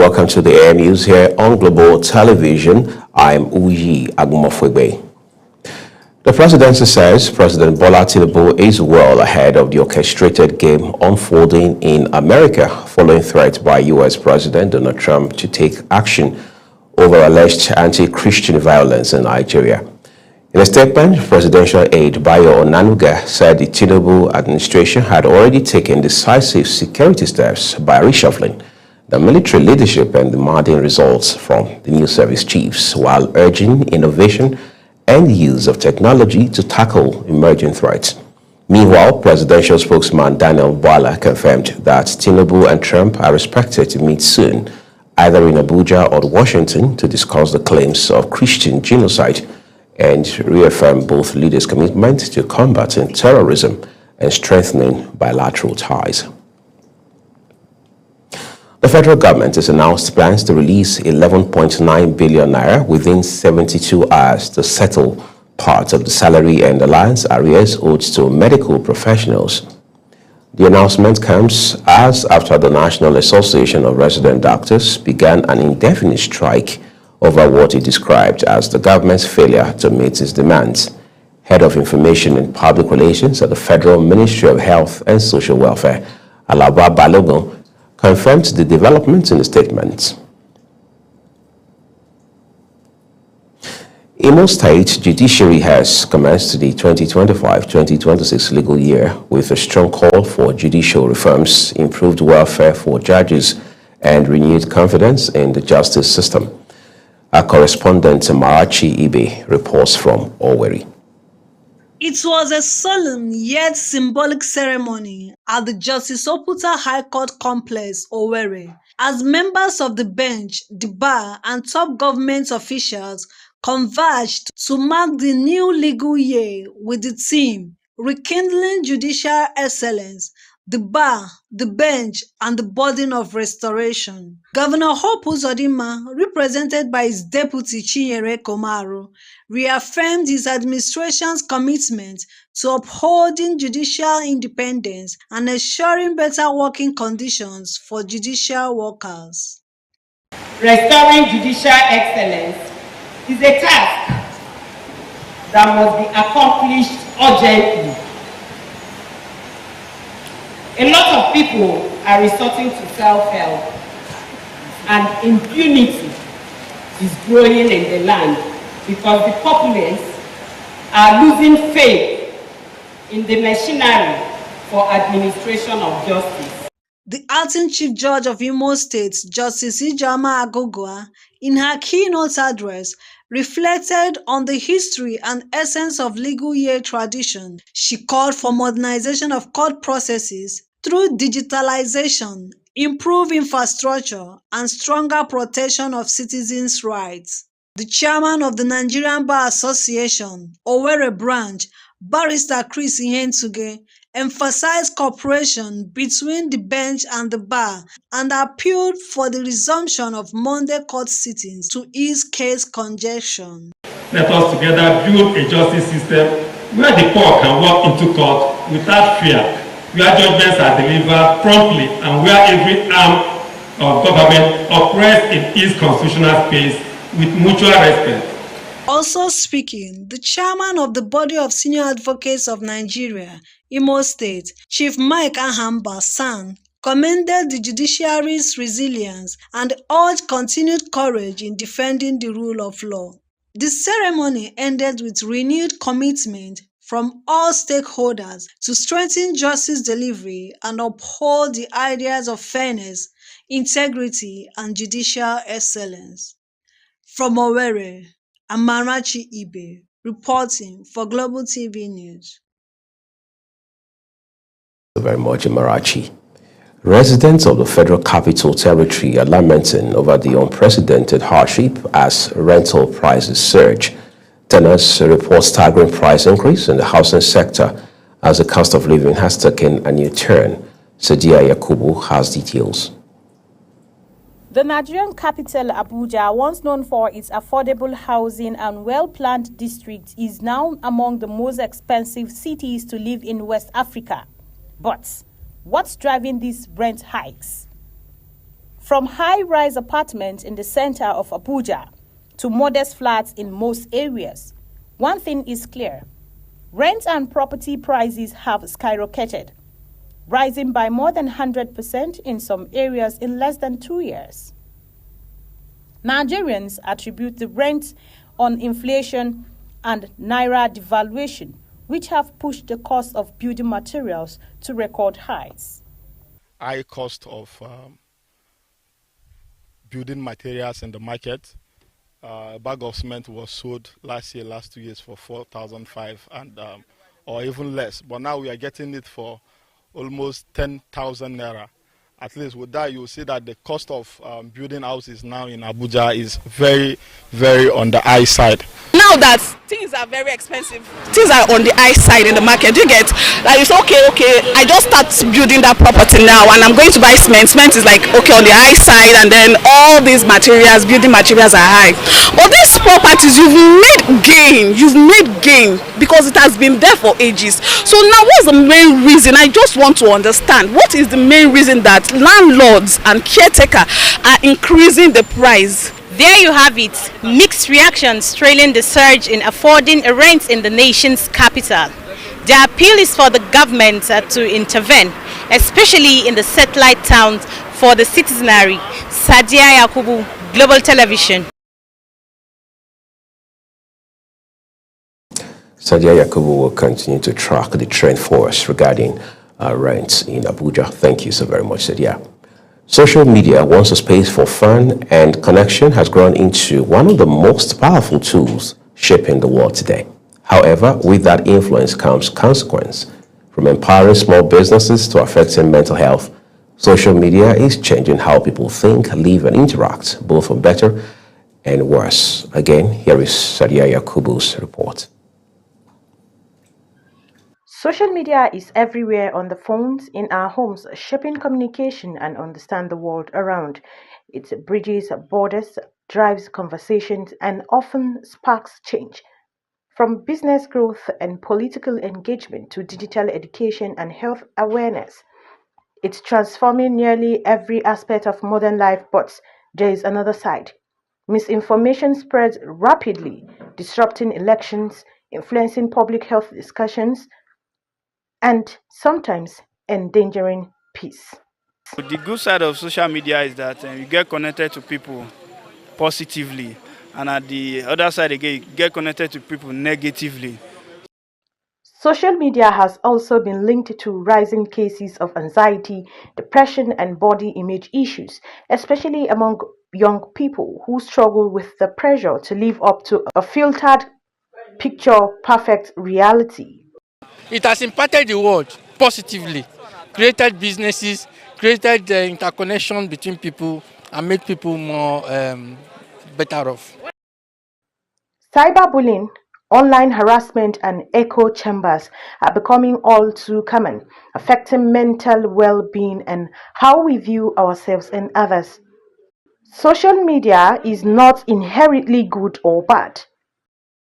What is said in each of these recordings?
welcome to the Air News here on Global Television. I'm Uyi Agumofwebe. The presidency says President Bola Tinubu is well ahead of the orchestrated game unfolding in America following threats by U.S. President Donald Trump to take action over alleged anti-Christian violence in Nigeria. In a statement, Presidential aide Bayo Onanuga said the Tinubu administration had already taken decisive security steps by reshuffling the military leadership and demanding results from the new service chiefs, while urging innovation and use of technology to tackle emerging threats. Meanwhile, presidential spokesman Daniel Bwala confirmed that Tinubu and Trump are expected to meet soon, either in Abuja or Washington, to discuss the claims of Christian genocide and reaffirm both leaders' commitment to combating terrorism and strengthening bilateral ties. The federal government has announced plans to release 11.9 billion naira within 72 hours to settle part of the salary and allowance arrears owed to medical professionals. The announcement comes as after the National Association of Resident Doctors began an indefinite strike over what it described as the government's failure to meet its demands. Head of Information and Public Relations at the Federal Ministry of Health and Social Welfare, Alaba Balogun, confirmed the developments in the statement. Imo State Judiciary has commenced the 2025-2026 legal year with a strong call for judicial reforms, improved welfare for judges, and renewed confidence in the justice system. Our correspondent Marachi Ibe reports from Owerri. It was a solemn yet symbolic ceremony at the Justice Oputa High Court Complex, Owerri, as members of the bench, the bar, and top government officials converged to mark the new legal year with the theme Rekindling Judicial Excellence, the bar, the bench, and the burden of restoration. Governor Hope Uzodinma, represented by his deputy Chinyere Komaru, reaffirmed his administration's commitment to upholding judicial independence and ensuring better working conditions for judicial workers. Restoring judicial excellence is a task that must be accomplished urgently. A lot of people are resorting to self-help, and impunity is growing in the land because the populace are losing faith in the machinery for administration of justice. The acting Chief Judge of Imo State, Justice Ijeoma Agogua, in her keynote address, reflected on the history and essence of legal year tradition. She called for modernization of court processes through digitalization, improved infrastructure, and stronger protection of citizens' rights. The chairman of the Nigerian Bar Association, Owerri Branch, Barrister Chris Ihentuge, emphasized cooperation between the bench and the bar and appealed for the resumption of Monday court sittings to ease case congestion. Let us together build a justice system where the poor can walk into court without fear, where judgments are delivered promptly, and where every arm of government operates in its constitutional space with mutual respect. Also speaking, the chairman of the Body of Senior Advocates of Nigeria, Imo State, Chief Mike Ahamba San, commended the judiciary's resilience and urged continued courage in defending the rule of law. The ceremony ended with renewed commitment from all stakeholders to strengthen justice delivery and uphold the ideas of fairness, integrity, and judicial excellence. From Owerri, Amarachi Ibe, reporting for Global TV News. Thank you very much, Amarachi. Residents of the Federal Capital Territory are lamenting over the unprecedented hardship as rental prices surge. Tenants report staggering price increase in the housing sector as the cost of living has taken a new turn. Sadia Yakubu has details. The Nigerian capital, Abuja, once known for its affordable housing and well-planned districts, is now among the most expensive cities to live in West Africa. But what's driving these rent hikes? From high-rise apartments in the center of Abuja to modest flats in most areas, one thing is clear. Rent and property prices have skyrocketed, rising by more than 100% in some areas in less than 2 years. Nigerians attribute the rent on inflation and naira devaluation, which have pushed the cost of building materials to record highs. High cost of building materials in the market. A bag of cement was sold last 2 years for 4,500 and or even less. But now we are getting it for almost 10,000 naira. At least with that, you'll see that the cost of building houses now in Abuja is very, very on the high side. Now that things are very expensive, things are on the high side in the market, you get, like, it's okay, I just start building that property now and I'm going to buy cement. Cement is like, okay, on the high side, and then all these materials, building materials are high. But these properties, you've made gain because it has been there for ages. So now what's the main reason? I just want to understand, what is the main reason that landlords and caretaker are increasing the price? There you have it, mixed reactions trailing the surge in affording a rent in the nation's capital. The appeal is for the government to intervene, especially in the satellite towns for the citizenry. Sadiya Yakubu, Global Television. Sadiya Yakubu will continue to track the trend for us regarding rents in Abuja. Thank you so very much, Sadiya. Social media, once a space for fun and connection, has grown into one of the most powerful tools shaping the world today. However, with that influence comes consequence. From empowering small businesses to affecting mental health, social media is changing how people think, live, and interact, both for better and worse. Again, here is Sadiya Yakubu's report. Social media is everywhere on the phones, in our homes, shaping communication and understand the world around. It bridges borders, drives conversations, and often sparks change. From business growth and political engagement to digital education and health awareness, it's transforming nearly every aspect of modern life, but there is another side. Misinformation spreads rapidly, disrupting elections, influencing public health discussions, and sometimes endangering peace. The good side of social media is that you get connected to people positively, and at the other side again, you get connected to people negatively. Social media has also been linked to rising cases of anxiety, depression, and body image issues, especially among young people who struggle with the pressure to live up to a filtered, picture-perfect reality. It has impacted the world positively, created businesses, created interconnection between people, and made people more better off. Cyberbullying, online harassment, and echo chambers are becoming all too common, affecting mental well-being and how we view ourselves and others. Social media is not inherently good or bad.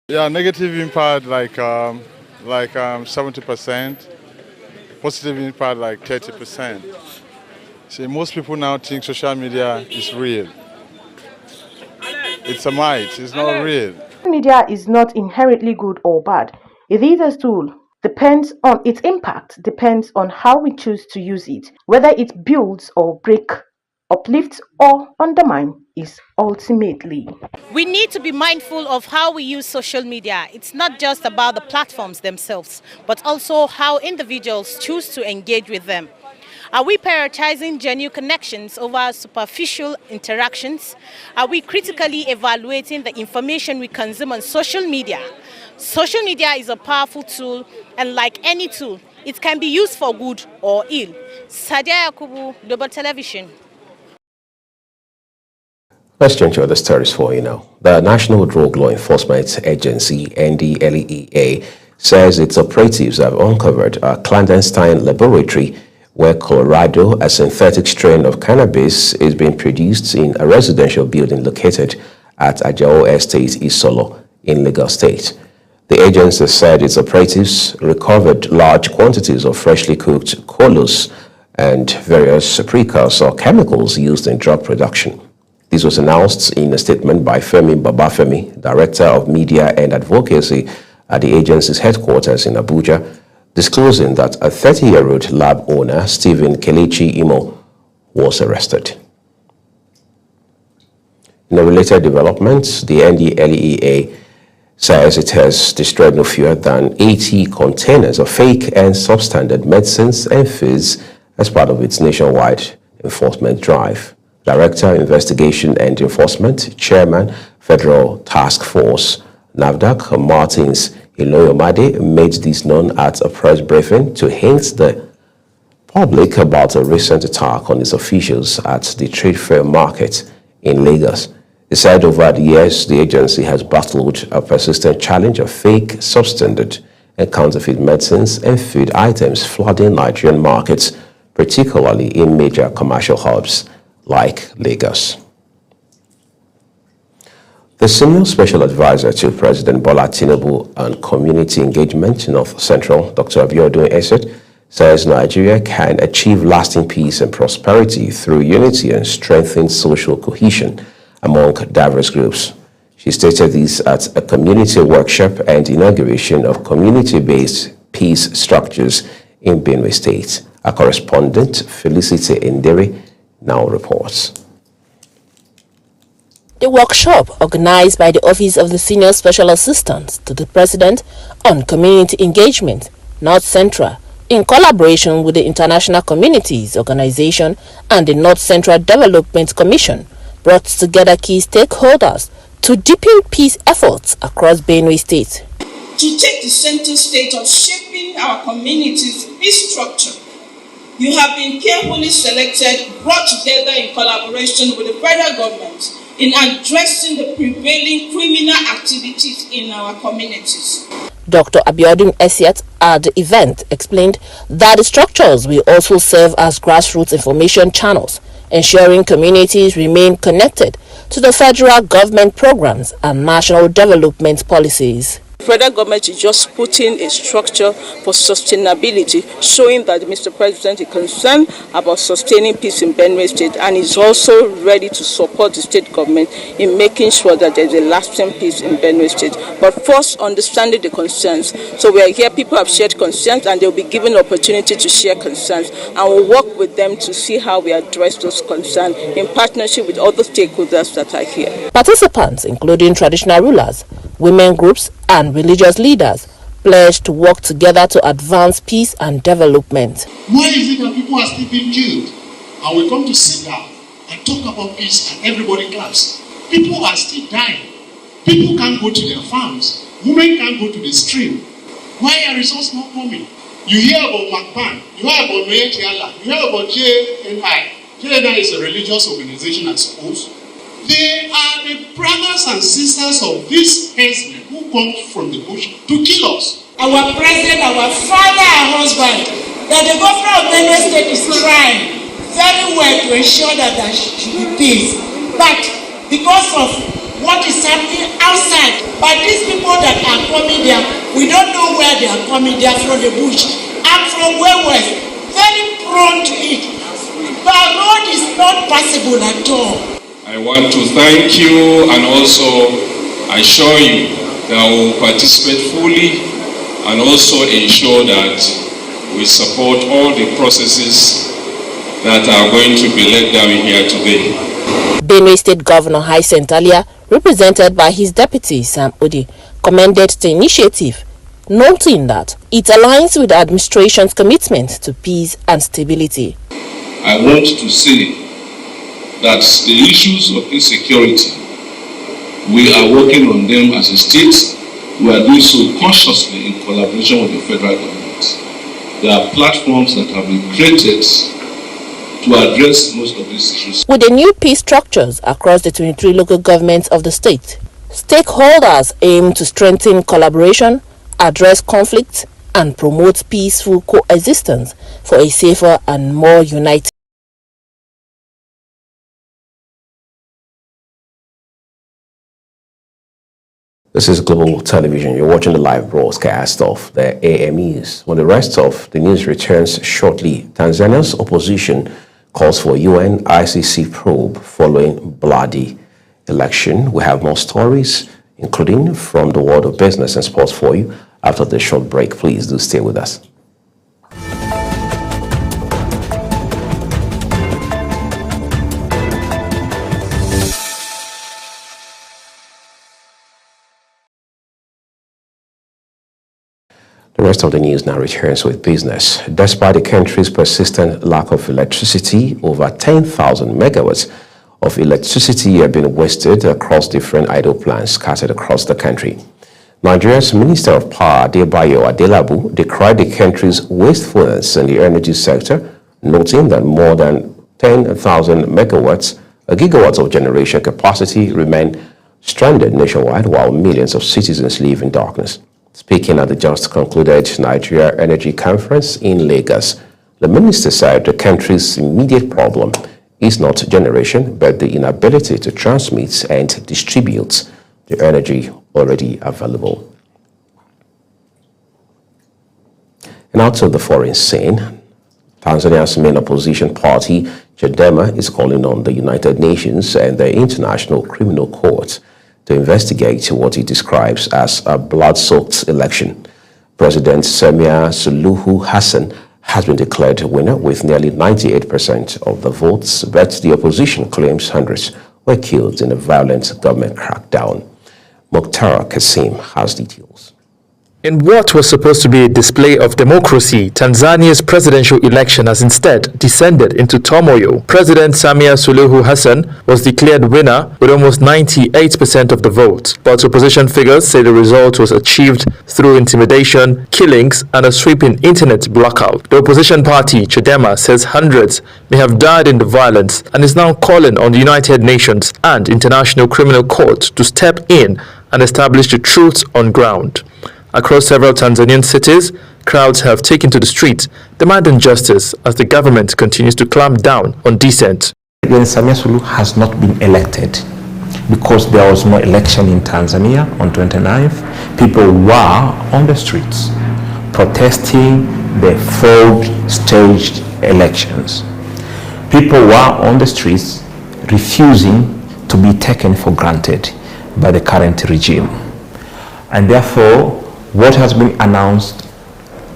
Yeah, negative impact like 70%, positive impact like 30%. See, most people now think social media is real. It's a myth, it's not real. Media is not inherently good or bad. It is a tool. Its impact depends on how we choose to use it. Whether it builds or breaks, uplifts or undermines is ultimately. We need to be mindful of how we use social media. It's not just about the platforms themselves, but also how individuals choose to engage with them. Are we prioritizing genuine connections over superficial interactions? Are we critically evaluating the information we consume on social media? Social media is a powerful tool, and like any tool, it can be used for good or ill. Sadiya Yakubu, Global Television. Let's change to other stories for you now. The National Drug Law Enforcement Agency, NDLEA, says its operatives have uncovered a clandestine laboratory where Colorado, a synthetic strain of cannabis, is being produced in a residential building located at Ajao Estate, Isolo, in Lagos State. The agency said its operatives recovered large quantities of freshly cooked kolos and various precursor chemicals used in drug production. This was announced in a statement by Femi Babafemi, Director of Media and Advocacy at the agency's headquarters in Abuja, disclosing that a 30-year-old lab owner, Stephen Kelechi Imo, was arrested. In a related development, the NDLEA says it has destroyed no fewer than 80 containers of fake and substandard medicines and foods as part of its nationwide enforcement drive. Director, Investigation and Enforcement, Chairman, Federal Task Force, NAFDAC, Martins Iloyomade, made this known at a press briefing to hint the public about a recent attack on its officials at the trade fair market in Lagos. He said over the years, the agency has battled a persistent challenge of fake, substandard, and counterfeit medicines and food items flooding Nigerian markets, particularly in major commercial hubs like Lagos. The Senior Special Advisor to President Bola Tinubu on Community Engagement, North Central, Dr. Abiodun Esset, says Nigeria can achieve lasting peace and prosperity through unity and strengthen social cohesion among diverse groups. She stated this at a community workshop and inauguration of community-based peace structures in Benue State. Our correspondent, Felicity Nderi, now reports. The workshop, organized by the Office of the Senior Special Assistant to the President on Community Engagement, North Central, in collaboration with the International Communities Organization and the North Central Development Commission, brought together key stakeholders to deepen peace efforts across Benue State. To take the center stage of shaping our community's peace structure, you have been carefully selected, brought together in collaboration with the federal government in addressing the prevailing criminal activities in our communities. Dr. Abiodun Esset at the event explained that the structures will also serve as grassroots information channels, ensuring communities remain connected to the federal government programs and national development policies. The federal government is just putting a structure for sustainability, showing that Mr. President is concerned about sustaining peace in Benue State and is also ready to support the state government in making sure that there is a lasting peace in Benue State. But first, understanding the concerns. So we are here, people have shared concerns and they will be given the opportunity to share concerns, and we'll work with them to see how we address those concerns in partnership with other stakeholders that are here. Participants, including traditional rulers, women groups, and religious leaders, pledged to work together to advance peace and development. Why is it that people are still being killed? And we come to sit down and talk about peace and everybody claps. People are still dying. People can't go to their farms. Women can't go to the stream. Why are results not coming? You hear about MACBAN, you hear about Noyetiala, you hear about JNI. JNI is a religious organization, I suppose. They are the brothers and sisters of these herdsmen who come from the bush to kill us. Our president, our father, our husband, that the governor of Benue State is trying very well to ensure that there should be peace. But because of what is happening outside, by these people that are coming there, we don't know where they are coming. They are from the bush. I'm from west, very prone to it. The road is not passable at all. I want to thank you and also assure you that I will participate fully and also ensure that we support all the processes that are going to be laid down here today. Benue State Governor Hyacinth Alia, represented by his deputy Sam Odi, commended the initiative, noting that it aligns with the administration's commitment to peace and stability. I want to say that the issues of insecurity, we are working on them as a state. We are doing so consciously in collaboration with the federal government. There are platforms that have been created to address most of these issues. With the new peace structures across the 23 local governments of the state, stakeholders aim to strengthen collaboration, address conflicts, and promote peaceful coexistence for a safer and more united. This is Global Television. You're watching the live broadcast of the AMEs. When the rest of the news returns shortly, Tanzania's opposition calls for UN ICC probe following bloody election. We have more stories, including from the world of business and sports for you after the short break. Please do stay with us. The rest of the news now returns with business. Despite the country's persistent lack of electricity, over 10,000 megawatts of electricity have been wasted across different idle plants scattered across the country. Nigeria's Minister of Power, Adebayo Adelabu, decried the country's wastefulness in the energy sector, noting that more than 10,000 megawatts, a gigawatt of generation capacity, remain stranded nationwide while millions of citizens live in darkness. Speaking at the just concluded Nigeria Energy Conference in Lagos, the minister said the country's immediate problem is not generation, but the inability to transmit and distribute the energy already available. And out of the foreign scene, Tanzania's main opposition party, Chadema, is calling on the United Nations and the International Criminal Court to investigate what it describes as a blood-soaked election. President Samia Suluhu Hassan has been declared winner with nearly 98% of the votes, but the opposition claims hundreds were killed in a violent government crackdown. Mukhtar Kasim has details. In what was supposed to be a display of democracy, Tanzania's presidential election has instead descended into turmoil. President Samia Suluhu Hassan was declared winner with almost 98% of the vote, but opposition figures say the result was achieved through intimidation, killings, and a sweeping internet blackout. The opposition party, Chadema, says hundreds may have died in the violence and is now calling on the United Nations and International Criminal Court to step in and establish the truth on ground. Across several Tanzanian cities, crowds have taken to the streets, demanding justice as the government continues to clamp down on dissent. President Samia Suluhu has not been elected because there was no election in Tanzania on 29th. People were on the streets protesting the fraud staged elections. People were on the streets refusing to be taken for granted by the current regime. And therefore, what has been announced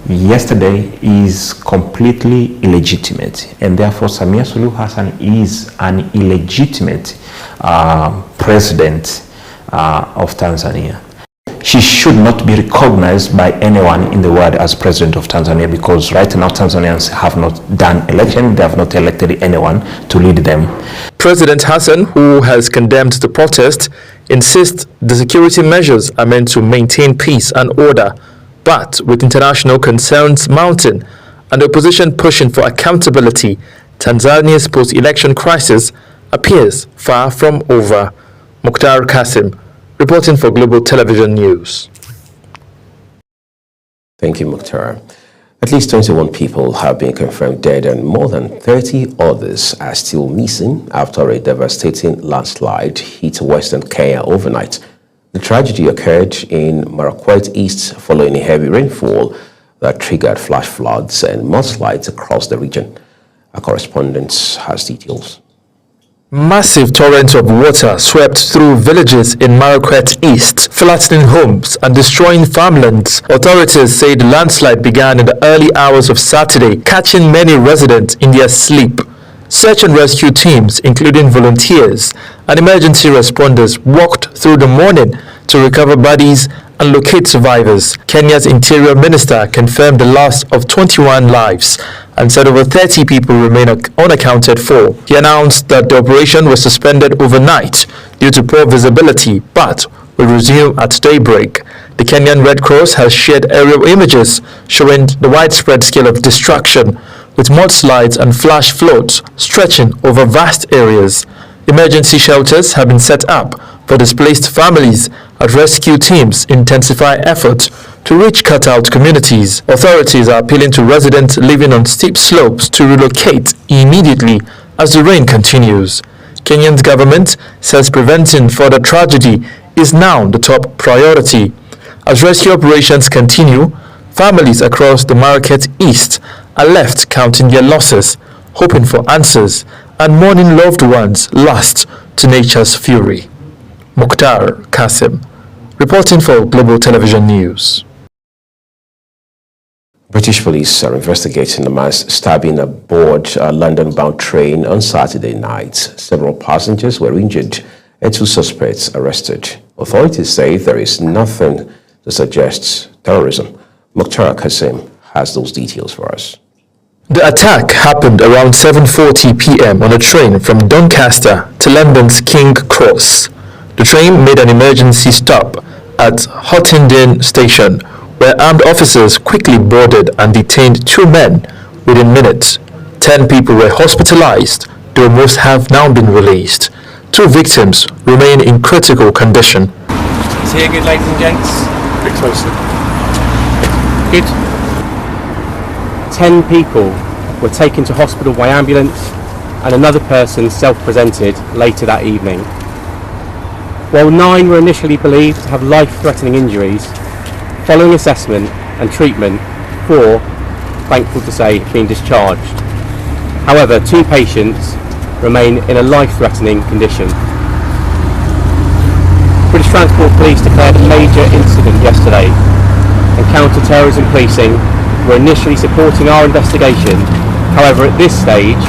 yesterday is completely illegitimate, and therefore Samia Suluhu Hassan is an illegitimate president of Tanzania. She should not be recognized by anyone in the world as president of Tanzania, because right now Tanzanians have not done election, they have not elected anyone to lead them. President Hassan, who has condemned the protest, insists the security measures are meant to maintain peace and order, but with international concerns mounting and the opposition pushing for accountability, Tanzania's post-election crisis appears far from over. Mukhtar Kasim, reporting for Global Television News. Thank you, Mukhtar. At least 21 people have been confirmed dead and more than 30 others are still missing after a devastating landslide hit Western Kenya overnight. The tragedy occurred in Marakwet East following a heavy rainfall that triggered flash floods and mudslides across the region. Our correspondent has details. Massive torrents of water swept through villages in Marakwet East, flattening homes and destroying farmlands. Authorities say the landslide began in the early hours of Saturday, catching many residents in their sleep. Search and rescue teams, including volunteers and emergency responders, walked through the morning to recover bodies and locate survivors. Kenya's Interior Minister confirmed the loss of 21 lives and said over 30 people remain unaccounted for. He announced that the operation was suspended overnight due to poor visibility, but will resume at daybreak. The Kenyan Red Cross has shared aerial images showing the widespread scale of destruction, with mudslides and flash floods stretching over vast areas. Emergency shelters have been set up for displaced families as rescue teams intensify efforts to reach cut-out communities. Authorities are appealing to residents living on steep slopes to relocate immediately as the rain continues. Kenya's government says preventing further tragedy is now the top priority. As rescue operations continue, families across the Marrakech East are left counting their losses, hoping for answers, and mourning loved ones lost to nature's fury. Mukhtar Qasim, reporting for Global Television News. British police are investigating the mass stabbing aboard a London-bound train on Saturday night. Several passengers were injured and 2 suspects arrested. Authorities say there is nothing to suggest terrorism. Mukhtar Qasim has those details for us. The attack happened around 7:40 p.m. on a train from Doncaster to London's King Cross. The train made an emergency stop at Huntingdon Station, where armed officers quickly boarded and detained 2 men within minutes. 10 people were hospitalized, though most have now been released. 2 victims remain in critical condition. Is here good, ladies and gents? A bit closer. Good. 10 people were taken to hospital by ambulance and another person self-presented later that evening. While 9 were initially believed to have life-threatening injuries, following assessment and treatment, 4, thankful to say, have been discharged. However, 2 patients remain in a life-threatening condition. British Transport Police declared a major incident yesterday, and counter-terrorism policing were initially supporting our investigation. However, at this stage,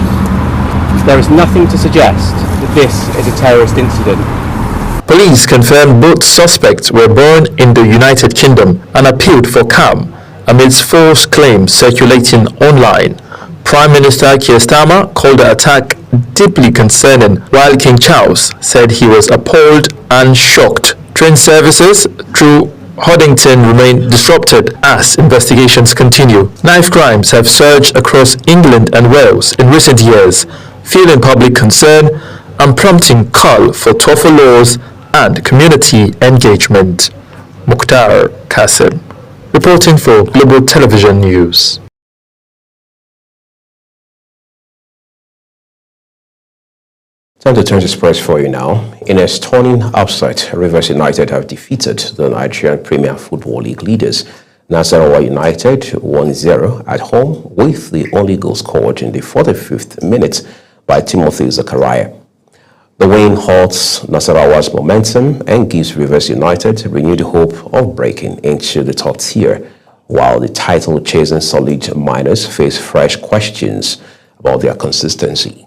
there is nothing to suggest that this is a terrorist incident. Police confirmed both suspects were born in the United Kingdom and appealed for calm amidst false claims circulating online. Prime Minister Keir Starmer called the attack deeply concerning, while King Charles said he was appalled and shocked. Train services through Huntingdon remain disrupted as investigations continue. Knife crimes have surged across England and Wales in recent years, fueling public concern and prompting call for tougher laws and community engagement. Mukhtar Qasim, reporting for Global Television News. Time to turn to sports for you now. In a stunning upset, Rivers United have defeated the Nigerian Premier Football League leaders. Nasarawa United 1-0 at home, with the only goal scored in the 45th minute by Timothy Zakaria. The win halts Nasarawa's momentum and gives Rivers United renewed hope of breaking into the top tier, while the title-chasing Solid Miners face fresh questions about their consistency.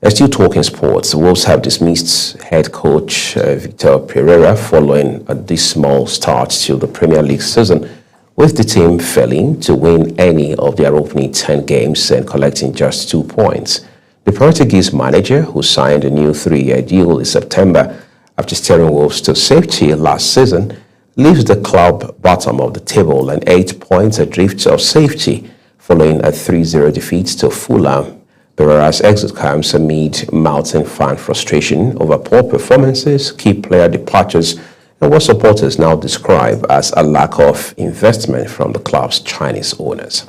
And still talking sports, Wolves have dismissed head coach Victor Pereira following a dismal start to the Premier League season, with the team failing to win any of their opening 10 games and collecting just 2 points. The Portuguese manager, who signed a new 3-year deal in September after steering Wolves to safety last season, leaves the club bottom of the table and 8 points adrift of safety following a 3-0 defeat to Fulham. Pereira's exit comes amid mounting fan frustration over poor performances, key player departures, and what supporters now describe as a lack of investment from the club's Chinese owners.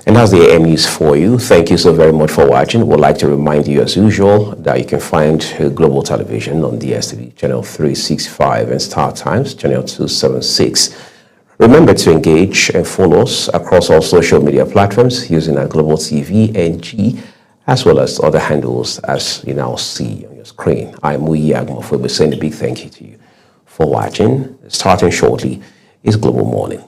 And that's the AM News for you. Thank you so very much for watching. We'd like to remind you, as usual, that you can find Global Television on DSTV channel 365 and Star Times channel 276. Remember to engage and follow us across all social media platforms using our Global TV NG, as well as other handles as you now see on your screen. I'm Uyi Agumofo, saying a big thank you to you for watching. Starting shortly is Global Morning.